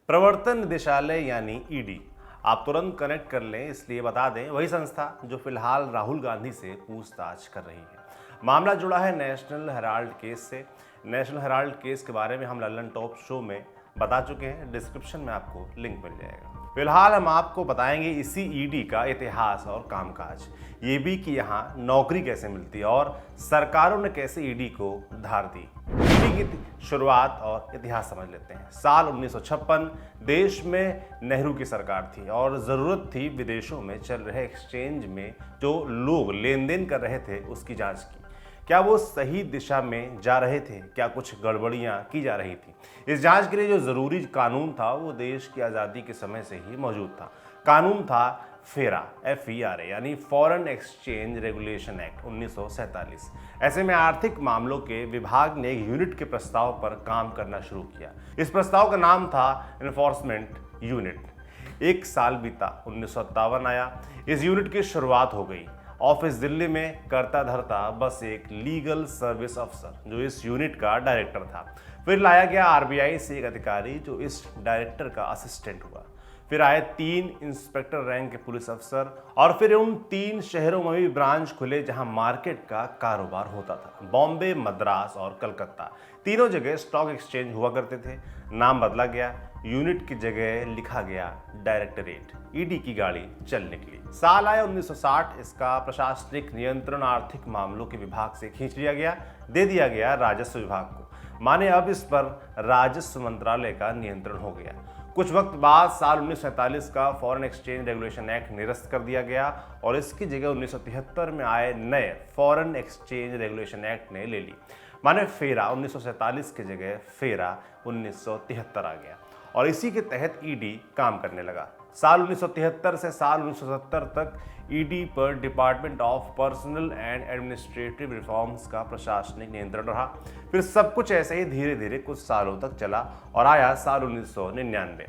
प्रवर्तन निदेशालय यानी ईडी आप तुरंत कनेक्ट कर लें, इसलिए बता दें वही संस्था जो फिलहाल राहुल गांधी से पूछताछ कर रही है। मामला जुड़ा है नेशनल हेराल्ड केस से। नेशनल हेराल्ड केस के बारे में हम लल्लन टॉप शो में बता चुके हैं, डिस्क्रिप्शन में आपको लिंक मिल जाएगा। फिलहाल हम आपको बताएंगे इसी ईडी का इतिहास और कामकाज, ये भी कि यहाँ नौकरी कैसे मिलती है और सरकारों ने कैसे ईडी को धार दी। ईडी की शुरुआत और इतिहास समझ लेते हैं। साल 1956 देश में नेहरू की सरकार थी और ज़रूरत थी विदेशों में चल रहे एक्सचेंज में जो लोग लेन देन कर रहे थे उसकी जांच की। क्या वो सही दिशा में जा रहे थे, क्या कुछ गड़बड़ियां की जा रही थी। इस जांच के लिए जो ज़रूरी कानून था वो देश की आज़ादी के समय से ही मौजूद था। कानून था फेरा, FERA यानी फॉरेन एक्सचेंज रेगुलेशन एक्ट 1947। ऐसे में आर्थिक मामलों के विभाग ने एक यूनिट के प्रस्ताव पर काम करना शुरू किया। इस प्रस्ताव का नाम था इन्फोर्समेंट यूनिट। एक साल बीता, 1957 आया, इस यूनिट की शुरुआत हो गई। ऑफिस दिल्ली में करता धरता बस एक लीगल सर्विस अफसर जो इस यूनिट का डायरेक्टर था। फिर लाया गया RBI से एक अधिकारी जो इस डायरेक्टर का असिस्टेंट हुआ। फिर आए 3 इंस्पेक्टर रैंक के पुलिस अफसर और फिर उन 3 शहरों में भी ब्रांच खुले जहां मार्केट का कारोबार होता था। बॉम्बे, मद्रास और कलकत्ता, तीनों जगह स्टॉक एक्सचेंज हुआ करते थे। नाम बदला गया, यूनिट की जगह लिखा गया डायरेक्टरेट। ईडी की गाड़ी चल निकली। साल आया 1960, इसका प्रशासनिक नियंत्रण आर्थिक मामलों के विभाग से खींच लिया गया, दे दिया गया राजस्व विभाग को। माने अब इस पर राजस्व मंत्रालय का नियंत्रण हो गया। कुछ वक्त बाद साल 1947 का फॉरेन एक्सचेंज रेगुलेशन एक्ट निरस्त कर दिया गया और इसकी जगह 1973 में आए नए फॉरेन एक्सचेंज रेगुलेशन एक्ट ने ले ली। माने फेरा 1947 की जगह फेरा 1973 आ गया और इसी के तहत ईडी काम करने लगा। साल 1973 से साल 1970 तक ईडी पर department of personal and administrative reforms का प्रशासनिक नियंत्रण रहा। फिर सब कुछ ऐसे ही धीरे धीरे कुछ सालों तक चला और आया साल 1999।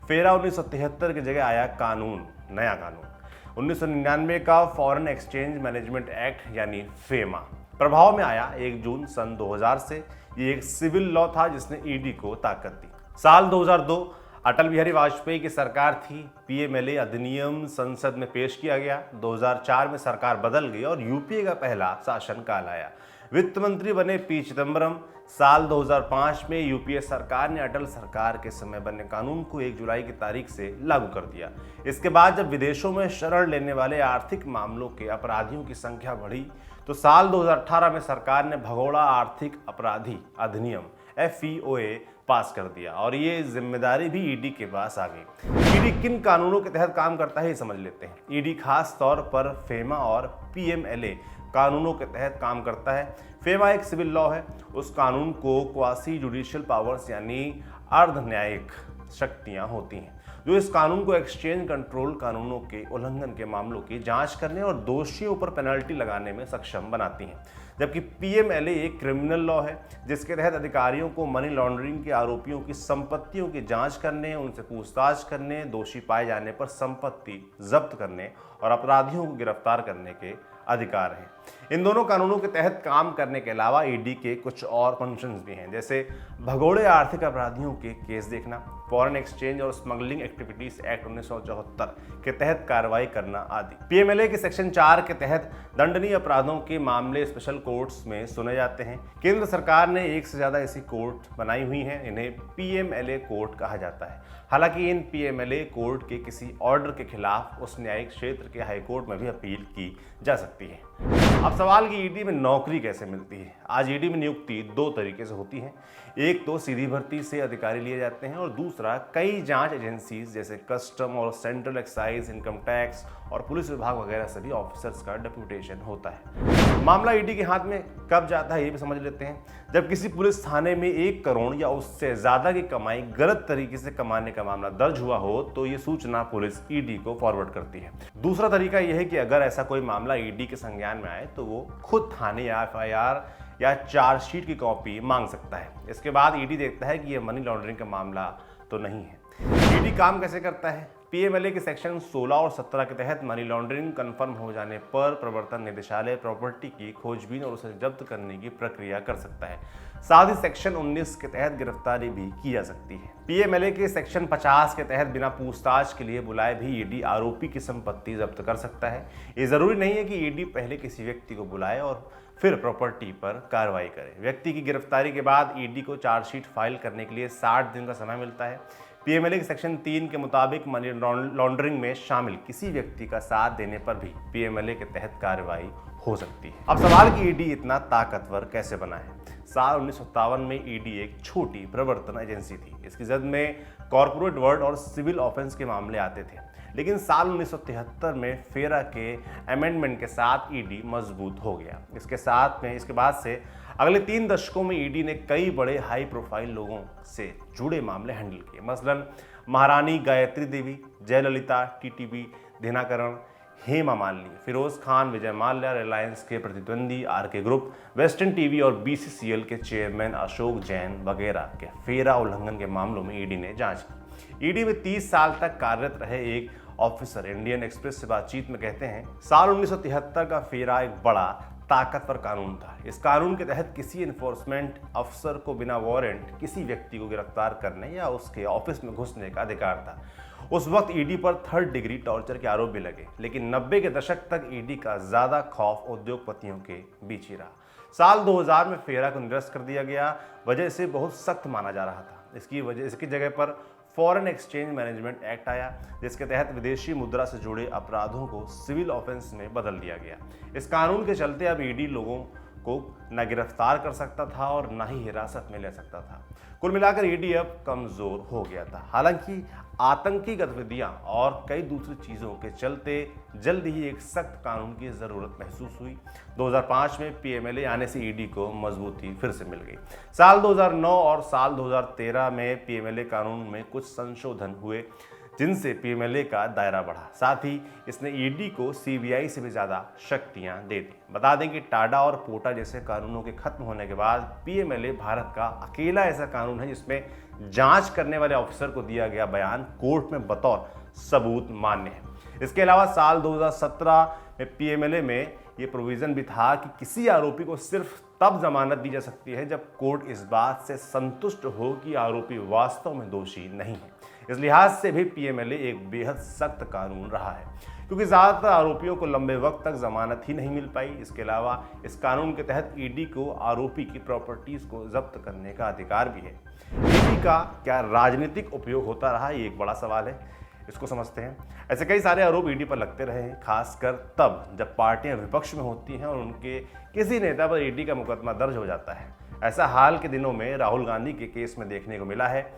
फेरा 1973 की जगह आया कानून, नया कानून 1999 का फॉरेन एक्सचेंज मैनेजमेंट एक्ट यानी फेमा प्रभाव में आया 1 जून सन 2000 से। ये एक सिविल लॉ था जिसने ईडी को ताकत दी। साल 2002 अटल बिहारी वाजपेयी की सरकार थी। PMLA अधिनियम संसद में पेश किया गया। 2004 में सरकार बदल गई और यूपीए का पहला शासनकाल आया। वित्त मंत्री बने P चिदम्बरम। साल 2005 में यूपीए सरकार ने अटल सरकार के समय बने कानून को 1 जुलाई की तारीख से लागू कर दिया। इसके बाद जब विदेशों में शरण लेने वाले आर्थिक मामलों के अपराधियों की संख्या बढ़ी तो साल 2018 में सरकार ने भगोड़ा आर्थिक अपराधी अधिनियम FEOA पास कर दिया और ये जिम्मेदारी भी ईडी के पास आ गई। ईडी किन कानूनों के तहत काम करता है ये समझ लेते हैं। ईडी खास तौर पर फेमा और PMLA कानूनों के तहत काम करता है। फेमा एक सिविल लॉ है। उस कानून को क्वासी जुडिशियल पावर्स यानी अर्ध न्यायिक शक्तियां होती हैं जो इस कानून को एक्सचेंज कंट्रोल कानूनों के उल्लंघन के मामलों की जांच करने और दोषियों पर पेनल्टी लगाने में सक्षम बनाती हैं। जबकि PMLA एक क्रिमिनल लॉ है जिसके तहत अधिकारियों को मनी लॉन्ड्रिंग के आरोपियों की संपत्तियों की जांच करने, उनसे पूछताछ करने, दोषी पाए जाने पर संपत्ति जब्त करने और अपराधियों को गिरफ्तार करने के अधिकार हैं। इन दोनों कानूनों के तहत काम करने के अलावा ईडी के कुछ और फंक्शंस भी हैं, जैसे भगोड़े आर्थिक अपराधियों के केस देखना, फॉरेन एक्सचेंज और स्मगलिंग एक्टिविटीज एक्ट 1974 के तहत कार्रवाई करना आदि। PMLA के सेक्शन 4 के तहत दंडनीय अपराधों के मामले स्पेशल कोर्ट्स में सुने जाते हैं। केंद्र सरकार ने एक से ज्यादा ऐसी कोर्ट बनाई हुई हैं, इन्हें PMLA कोर्ट कहा जाता है। हालांकि इन PMLA कोर्ट के किसी ऑर्डर के खिलाफ उस न्यायिक क्षेत्र के हाई कोर्ट में भी अपील की जा सकती है। अब सवाल कि ईडी में नौकरी कैसे मिलती है। आज ईडी में नियुक्ति 2 तरीके से होती है। एक तो सीधी भर्ती से अधिकारी लिए जाते हैं और दूसरा कई जांच एजेंसीज जैसे कस्टम और सेंट्रल एक्साइज, इनकम टैक्स और पुलिस विभाग वगैरह से भी ऑफिसर्स का डेप्यूटेशन होता है। मामला ईडी के हाथ में कब जाता है ये भी समझ लेते हैं। जब किसी पुलिस थाने में 1 करोड़ या उससे ज्यादा की कमाई गलत तरीके से कमाने का मामला दर्ज हुआ हो तो ये सूचना पुलिस ईडी को फॉरवर्ड करती है। दूसरा तरीका यह है कि अगर ऐसा कोई मामला ईडी के संज्ञान में आए तो वो खुद थाने या FIR या चार्जशीट की कॉपी मांग सकता है। इसके बाद ईडी देखता है कि यह मनी लॉन्ड्रिंग का मामला तो नहीं है। ईडी काम कैसे करता है। पीएमएलए के सेक्शन 16 और 17 के तहत मनी लॉन्ड्रिंग कंफर्म हो जाने पर प्रवर्तन निदेशालय प्रॉपर्टी की खोजबीन और उसे जब्त करने की प्रक्रिया कर सकता है। साथ ही सेक्शन 19 के तहत गिरफ्तारी भी की जा सकती है। पीएमएलए के सेक्शन 50 के तहत बिना पूछताछ के लिए बुलाए भी ईडी आरोपी की संपत्ति जब्त कर सकता है। ये जरूरी नहीं है कि ईडी पहले किसी व्यक्ति को बुलाए और फिर प्रॉपर्टी पर कार्रवाई करे। व्यक्ति की गिरफ्तारी के बाद ईडी को चार्जशीट फाइल करने के लिए 60 दिन का समय मिलता है। पीएमएलए के सेक्शन 3 के मुताबिक मनी लॉन्ड्रिंग में शामिल किसी व्यक्ति का साथ देने पर भी पीएमएलए के तहत कार्रवाई हो सकती है। अब सवाल कि ईडी इतना ताकतवर कैसे बना है। साल 1957 में ईडी एक छोटी प्रवर्तन एजेंसी थी। इसकी जद में कॉर्पोरेट वर्ड और सिविल ऑफेंस के मामले आते थे, लेकिन साल 1973 में फेरा के अमेंडमेंट के साथ ईडी मजबूत हो गया। इसके बाद से अगले 3 दशकों में ईडी ने कई बड़े हाई प्रोफाइल लोगों से जुड़े मामले हैंडल किए। मसलन महारानी गायत्री देवी, जयललिता, टीटीवी दिनकरन, हेमा मालिनी, फिरोज खान, विजय माल्या, रिलायंस के प्रतिद्वंदी आरके ग्रुप, वेस्टर्न टीवी और बीसीसीएल के चेयरमैन अशोक जैन वगैरह के फेरा उल्लंघन के मामलों में ईडी ने जांच की। ईडी में 30 साल तक कार्यरत रहे एक ऑफिसर इंडियन एक्सप्रेस से बातचीत में कहते हैं, साल 1973 का फेरा एक बड़ा ताकतवर कानून था। इस कानून के तहत किसी इन्फोर्समेंट अफसर को बिना वारंट किसी व्यक्ति को गिरफ्तार करने या उसके ऑफिस में घुसने का अधिकार था। उस वक्त ईडी पर 3rd डिग्री टॉर्चर के आरोप भी लगे, लेकिन 90 के दशक तक ईडी का ज्यादा खौफ उद्योगपतियों के बीच ही रहा। साल 2000 में फेरा को निरस्त कर दिया गया। वजह इसे बहुत सख्त माना जा रहा था। इसकी जगह पर फॉरेन एक्सचेंज मैनेजमेंट एक्ट आया, जिसके तहत विदेशी मुद्रा से जुड़े अपराधों को सिविल ऑफेंस में बदल दिया गया। इस कानून के चलते अब ईडी लोगों को न गिरफ्तार कर सकता था और न ही हिरासत में ले सकता था। कुल मिलाकर ईडी अब कमजोर हो गया था। हालांकि आतंकी गतिविधियां और कई दूसरी चीजों के चलते जल्द ही एक सख्त कानून की जरूरत महसूस हुई। 2005 में पीएमएलए आने से ईडी को मजबूती फिर से मिल गई। साल 2009 और साल 2013 में पीएमएलए कानून में कुछ संशोधन हुए, जिनसे पीएमएलए का दायरा बढ़ा। साथ ही इसने ईडी को सीबीआई से भी ज़्यादा शक्तियां दे दी। बता दें कि टाडा और पोटा जैसे कानूनों के खत्म होने के बाद पीएमएलए भारत का अकेला ऐसा कानून है जिसमें जांच करने वाले ऑफिसर को दिया गया बयान कोर्ट में बतौर सबूत मान्य है। इसके अलावा साल 2017 में पीएमएलए में ये प्रोविज़न भी था कि किसी आरोपी को सिर्फ तब जमानत दी जा सकती है जब कोर्ट इस बात से संतुष्ट हो कि आरोपी वास्तव में दोषी नहीं है। इस लिहाज से भी पीएमएलए एक बेहद सख्त कानून रहा है, क्योंकि ज़्यादातर आरोपियों को लंबे वक्त तक जमानत ही नहीं मिल पाई। इसके अलावा इस कानून के तहत ईडी को आरोपी की प्रॉपर्टीज को जब्त करने का अधिकार भी है। ईडी का क्या राजनीतिक उपयोग होता रहा, ये एक बड़ा सवाल है। इसको समझते हैं। ऐसे कई सारे आरोप ईडी पर लगते रहे हैं, खासकर तब जब पार्टियां विपक्ष में होती हैं और उनके किसी नेता पर ईडी का मुकदमा दर्ज हो जाता है। ऐसा हाल के दिनों में राहुल गांधी के केस में देखने को मिला है।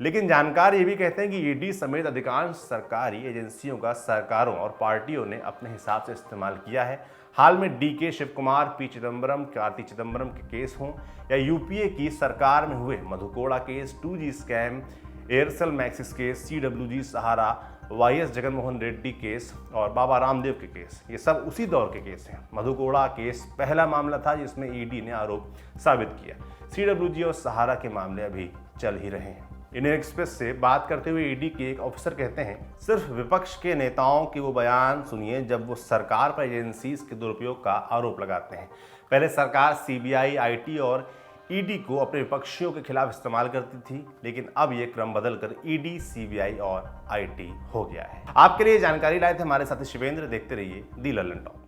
लेकिन जानकार ये भी कहते हैं कि ईडी समेत अधिकांश सरकारी एजेंसियों का सरकारों और पार्टियों ने अपने हिसाब से इस्तेमाल किया है। हाल में डीके शिव कुमार, पी चिदम्बरम, कार्ति चिदम्बरम के केस हों या यूपीए की सरकार में हुए Madhu Koda case, 2G scam, Aircel Maxis case, CWG Sahara, YS Jaganmohan Reddy case और बाबा रामदेव के केस, ये सब उसी दौर के केस हैं। मधु कोड़ा केस पहला मामला था जिसमें ईडी ने आरोप साबित किया। CWG और सहारा के मामले अभी चल ही रहे हैं। इंडियन एक्सप्रेस से बात करते हुए ईडी के एक ऑफिसर कहते हैं, सिर्फ विपक्ष के नेताओं के वो बयान सुनिए जब वो सरकार पर एजेंसीज के दुरुपयोग का आरोप लगाते हैं। पहले सरकार सीबीआई, आईटी और ईडी को अपने विपक्षियों के खिलाफ इस्तेमाल करती थी, लेकिन अब ये क्रम बदलकर ईडी, सीबीआई और आईटी हो गया है। आपके लिए जानकारी लाए थे हमारे साथी शिवेंद्र। देखते रहिए दी लल्लन टॉक।